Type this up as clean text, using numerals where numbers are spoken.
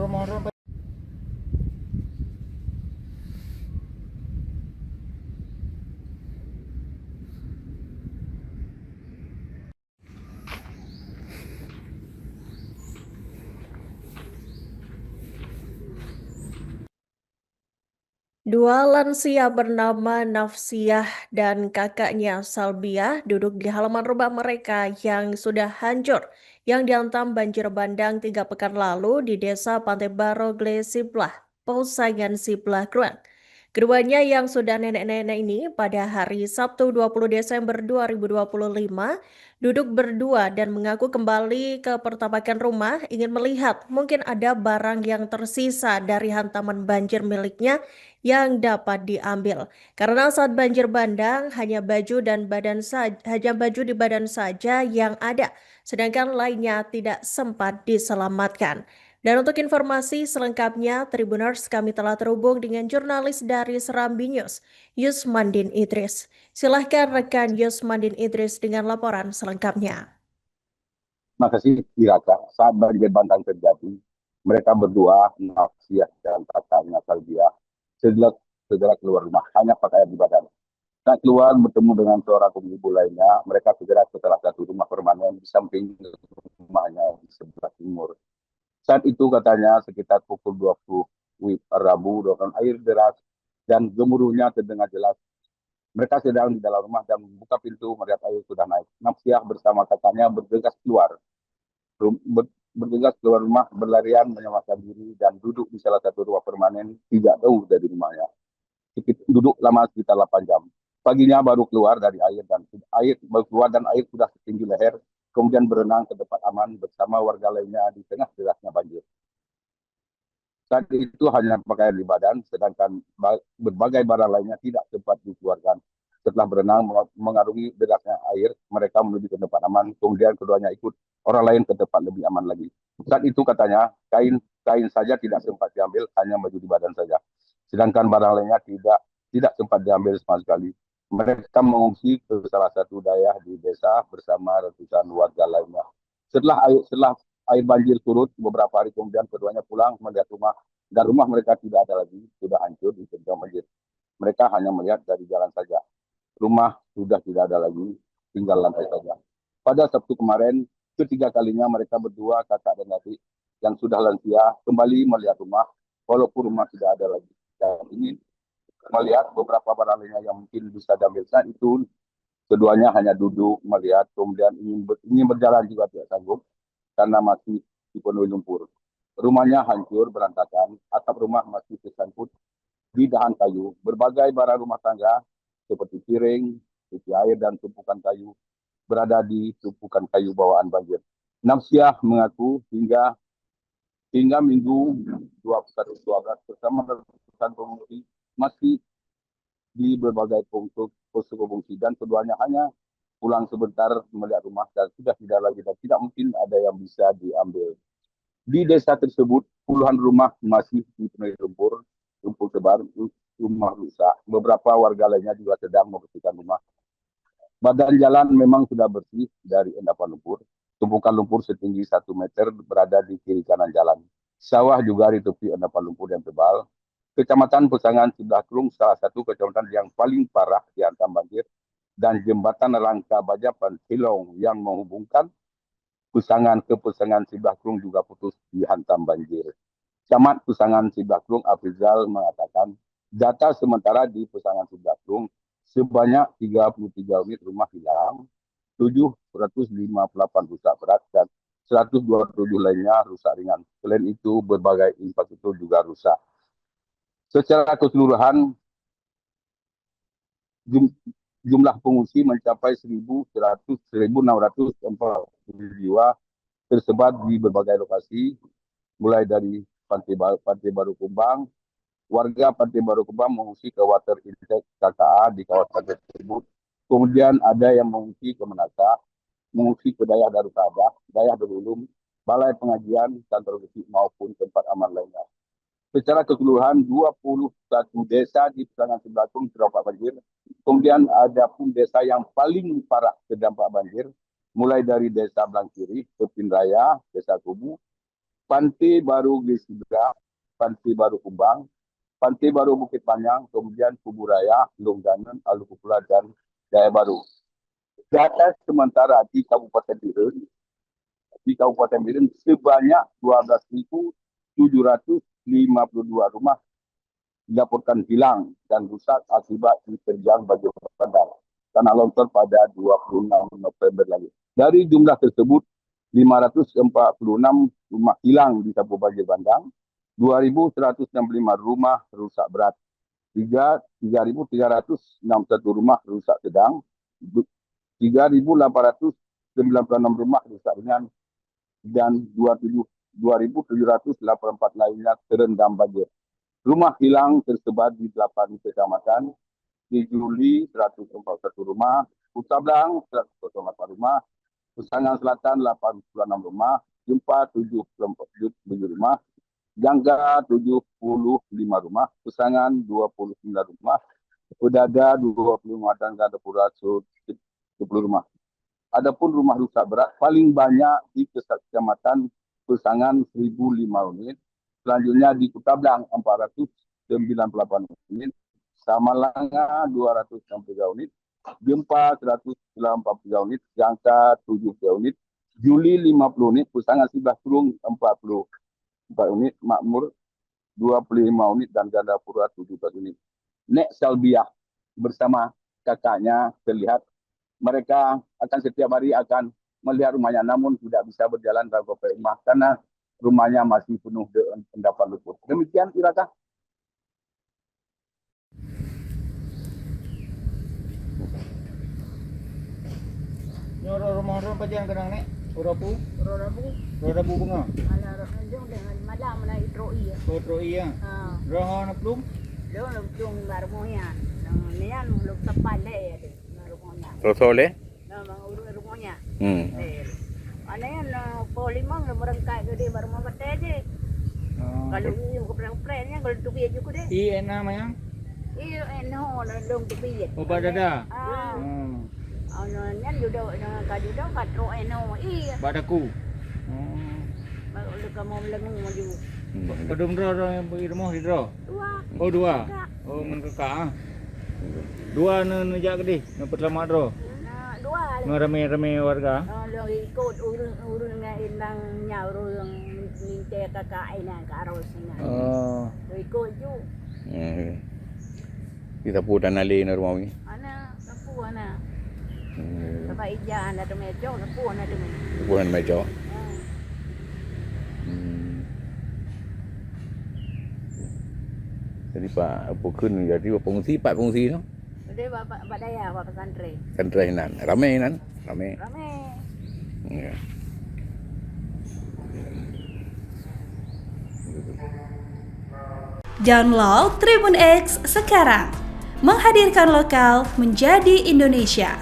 rumah-rumah. Dua lansia bernama Nafsiah dan kakaknya Salbiah duduk di halaman rumah mereka yang sudah hancur, yang dihantam banjir bandang 3 pekan lalu di desa Pantai Barogle Siblah, Pausangan Siblah, Krueng. Keduanya yang sudah nenek-nenek ini pada hari Sabtu 20 Desember 2025 duduk berdua dan mengaku kembali ke pertapakan rumah ingin melihat mungkin ada barang yang tersisa dari hantaman banjir miliknya yang dapat diambil. Karena saat banjir bandang hanya baju di badan saja yang ada, sedangkan lainnya tidak sempat diselamatkan. Dan untuk informasi selengkapnya, Tribuners, kami telah terhubung dengan jurnalis dari Serambi News, Yusmandin Idris. Silahkan rekan Yusmandin Idris dengan laporan selengkapnya. Terima kasih, Iraka. Saat banjir bandang terjadi, mereka berdua, Nafsiah dan kakaknya Salbia, segera, segera keluar rumah, hanya pakaian di badan. Saat keluar bertemu dengan seorang ibu lainnya, mereka segera ke salah satu rumah permanen di samping rumahnya di sebelah timur. Saat itu katanya sekitar pukul 20 WIB Rabu, dengan air deras dan gemuruhnya terdengar jelas. Mereka sedang di dalam rumah dan membuka pintu melihat air sudah naik. Nafsiah bersama kakaknya bergegas keluar. Bergegas keluar rumah, berlarian menyelamatkan diri dan duduk di salah satu rumah permanen tidak jauh dari rumahnya. Duduk lama sekitar 8 jam. Paginya baru keluar dari air sudah setinggi leher, kemudian berenang ke tempat aman bersama warga lainnya di tengah derasnya banjir. Saat itu hanya pakaian di badan, sedangkan berbagai barang lainnya tidak sempat dikeluarkan. Setelah berenang mengarungi derasnya air, mereka menuju ke tempat aman, kemudian keduanya ikut orang lain ke tempat lebih aman lagi. Saat itu katanya, kain saja tidak sempat diambil, hanya baju di badan saja. Sedangkan barang lainnya tidak sempat diambil sama sekali. Mereka mengungsi ke salah satu daerah di desa bersama ratusan warga lainnya. Setelah air banjir surut beberapa hari kemudian, keduanya pulang melihat rumah, dan rumah mereka tidak ada lagi, sudah hancur diterjang banjir. Mereka hanya melihat dari jalan saja. Rumah sudah tidak ada lagi, tinggal lantai saja. Pada Sabtu kemarin, ketiga kalinya mereka berdua, kakak dan adik yang sudah lansia, kembali melihat rumah, walaupun rumah tidak ada lagi. Dan ingin melihat beberapa barang lainnya yang mungkin bisa diambil. Saat itu keduanya hanya duduk melihat, kemudian ingin berjalan juga tidak sanggup karena masih dipenuhi lumpur. Rumahnya hancur berantakan, atap rumah masih tersangkut di dahan kayu. Berbagai barang rumah tangga seperti piring, cuci air, dan tumpukan kayu berada di tumpukan kayu bawaan banjir. Nafsiah mengaku hingga Minggu 21/12 bersama ratusan pengungsi masih di berbagai posko pengungsi, dan keduanya hanya pulang sebentar melihat rumah dan sudah tidak lagi dan tidak mungkin ada yang bisa diambil. Di desa tersebut puluhan rumah masih dipenuhi lumpur tebal, rumah rusak. Beberapa warga lainnya juga sedang membersihkan rumah. Badan jalan memang sudah bersih dari endapan lumpur. Tumpukan lumpur setinggi 1 meter berada di kiri kanan jalan. Sawah juga ditutupi endapan lumpur yang tebal. Kecamatan Pesangan Siblahkrung salah satu kecamatan yang paling parah dihantam banjir, dan jembatan Rangka Bajapan Silong yang menghubungkan Pesangan ke Pesangan Siblahkrung juga putus dihantam banjir. Camat Pesangan Siblahkrung Afrizal mengatakan, data sementara di Pesangan Siblahkrung sebanyak 33 unit rumah hilang, 758 rusak berat, dan 127 lainnya rusak ringan. Selain itu, berbagai infrastruktur juga rusak. Secara keseluruhan, jumlah pengungsi mencapai 1.640 jiwa tersebar di berbagai lokasi, mulai dari Pantai Baru Kumbang. Warga Pantai Baru Kumbang mengungsi ke Water Intake KKA di kawasan tersebut. Kemudian ada yang mengungsi ke Menata, mengungsi ke Dayah Darut Sadah, Dayah Darulum, Balai Pengajian, kantor besi maupun tempat aman lainnya. Secara keseluruhan 21 desa di Pesangan Siblahkrung terdampak banjir. Kemudian ada pun desa yang paling parah terdampak banjir, mulai dari Desa Blangkiri, Kepin Raya, Desa Kubu, Pantai Baru Gesidra, Pantai Baru Kumbang, Pantai Baru Bukit Panjang, kemudian Kuburaya, Longganan, Alukupula, dan Jaya Baru. Data sementara di Kabupaten Biren sebanyak 12.752 rumah dilaporkan hilang dan rusak akibat diterjang banjir bandang tanah longsor pada 26 November lalu. Dari jumlah tersebut, 546 rumah hilang disapu banjir bandang, 2.165 rumah rusak berat, 3.361 rumah rusak sedang, 3.896 rumah rusak ringan, dan 2.784 lainnya terendam banjir. Rumah hilang tersebar di 8 kecamatan, di Juli 141 rumah, Kutablang 108 rumah, Pesangan Selatan 86 rumah, Jempa 77 rumah, Jangga 75 rumah, Pesangan 29 rumah, Pedada 25 dan Gandapura 10 rumah. Adapun rumah rusak berat paling banyak di Kecamatan Pesangan 1.005 unit, selanjutnya di Kutablang 498 unit, Samalanga 263 unit, Gempa 183 unit, Jangka 73 unit, Juli 50 unit, Pesangan Sebelah Kurung 44 unit, Makmur 25 unit, dan Gandapura 74 unit. Nek Salbiah bersama kakaknya terlihat mereka akan setiap hari akan melihat rumahnya, namun tidak bisa berjalan dalam rumah karena rumahnya masih penuh dengan endapan lumpur. Demikian, Iraka. Nyoro rumah-rumah pajan kadang nek. Urapu bunga. Ala jong dengan malam na itroi. Otro iya. Roho na plum. Lo jong marmonya. Niyan lo tapale de marmonya. Rosole? Na mga urmonya. Hmm. Ano yan polimang merengkai gede marmo batede. Kalau yung kepreng-preng niya kalau tubiya juga deh. Iya nama yang. Iyo eno long tubiya. Obat dada. Ano yan judo kajudo katro eno iya. Badaku. Kalau kamu melengung maju. Kedum dro yang bagi rumah di dro. Dua. Oh dua. Oh menkeka. Dua na jak gede, na pertama dro. Dua. Ngarame-rame warga. Lo ikut urun nga indang nyauro yung ninte kakain na karos na. Oh. Lo ikut ju. Kita putan nali na rumah ini. Ana kapu ana. Saba ija na medyo kapu ana dumi. Putan meja. Jadi Pak Pukun jadi pengungsi Pak pengungsi no. Jadi bapak daya bapak santri. Kan ramai nan, ramai. Rame. Ya. Download Tribun X sekarang, menghadirkan lokal menjadi Indonesia.